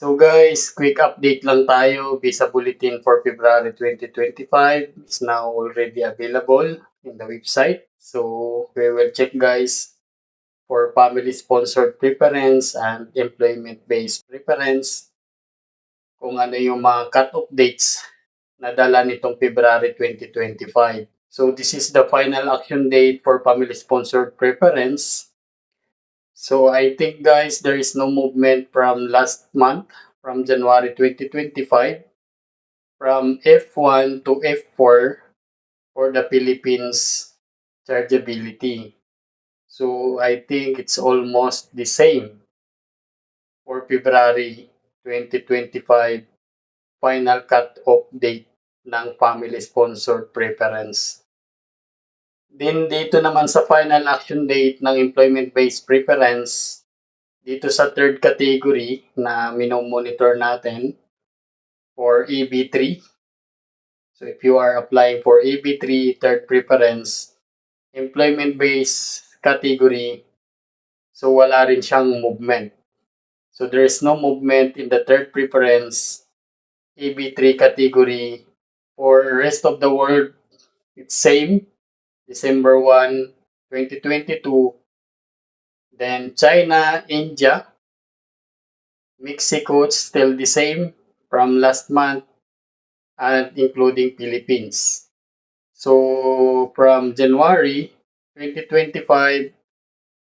So guys, quick update lang tayo. Visa Bulletin for February 2025 is now already available in the website. So we will check guys for family-sponsored preference and employment-based preference kung ano yung mga cut-off dates na dala nitong February 2025. So this is the final action date for family-sponsored preference. So I think guys, there is no movement from last month, from January 2025, from F1 to F4 for the Philippines chargeability. So I think it's almost the same for February 2025 final cut-off date ng family-sponsored preference. Then dito naman sa final action date ng employment-based preference, dito sa third category na minomonitor natin for EB3. So if you are applying for EB3 third preference, employment-based category, so wala rin siyang movement. So there is no movement in the third preference EB3 category. For rest of the world, it's same. December 1, 2022. Then China, India, Mexico, it's still the same from last month and including Philippines. So from January 2025,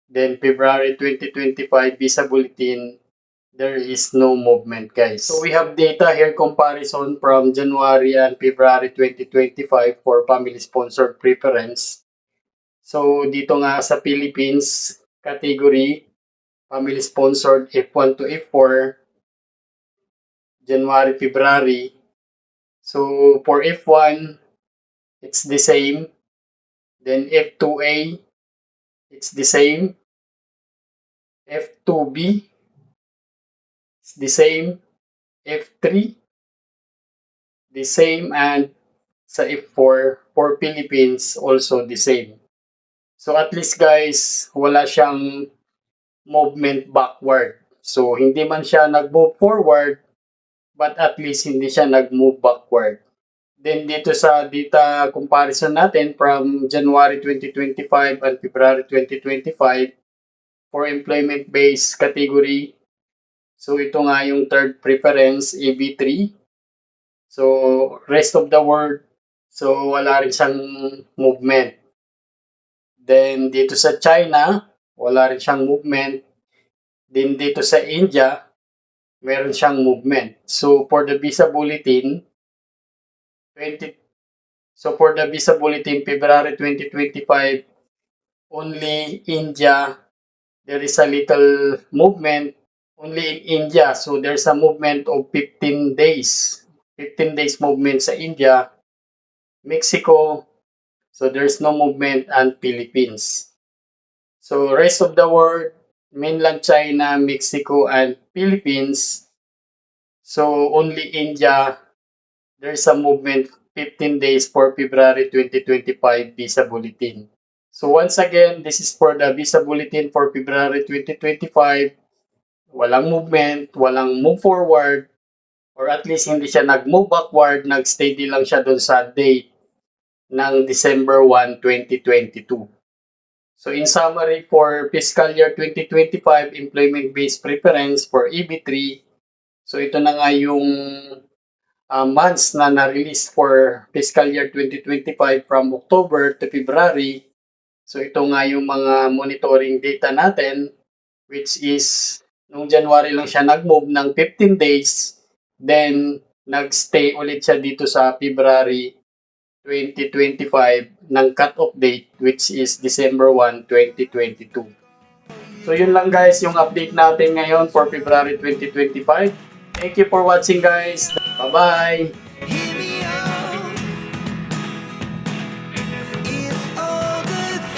then February 2025 Visa Bulletin, there is no movement guys. So we have data here comparison from January and February 2025 for family-sponsored preference. So dito nga sa Philippines category, family-sponsored F1 to F4, January, February. So for F1, it's the same. Then F2A, it's the same. F2B, it's the same. F3, the same. And sa F4, for Philippines, also the same. So at least guys, wala siyang movement backward. So hindi man siya nag-move forward, but at least hindi siya nag-move backward. Then dito sa data comparison natin from January 2025 and February 2025 for employment-based category. So ito nga yung third preference, EB3. So rest of the world, so wala rin siyang movement. Then dito sa China, wala rin siyang movement. Then dito sa India, meron siyang movement. So for the Visa Bulletin, February 2025, only India, there is a little movement only in India. So there's a movement of 15 days. 15 days movement sa India. Mexico, so there's no movement, and Philippines. So rest of the world, mainland China, Mexico, and Philippines. So only India, there's a movement 15 days for February 2025 Visa Bulletin. So once again, this is for the Visa Bulletin for February 2025. Walang movement, walang move forward, or at least hindi siya nag-move backward, nag-steady lang siya doon sa date ng December 1, 2022. So in summary, for fiscal year 2025 employment-based preference for EB3, so ito na nga yung months na na-release for fiscal year 2025 from October to February. So ito nga yung mga monitoring data natin, which is nung January lang siya nag-move ng 15 days, then nag-stay ulit siya dito sa February 2025 ng cut-off date, which is December 1, 2022. So yun lang guys yung update natin ngayon for February 2025. Thank you for watching guys. Bye-bye!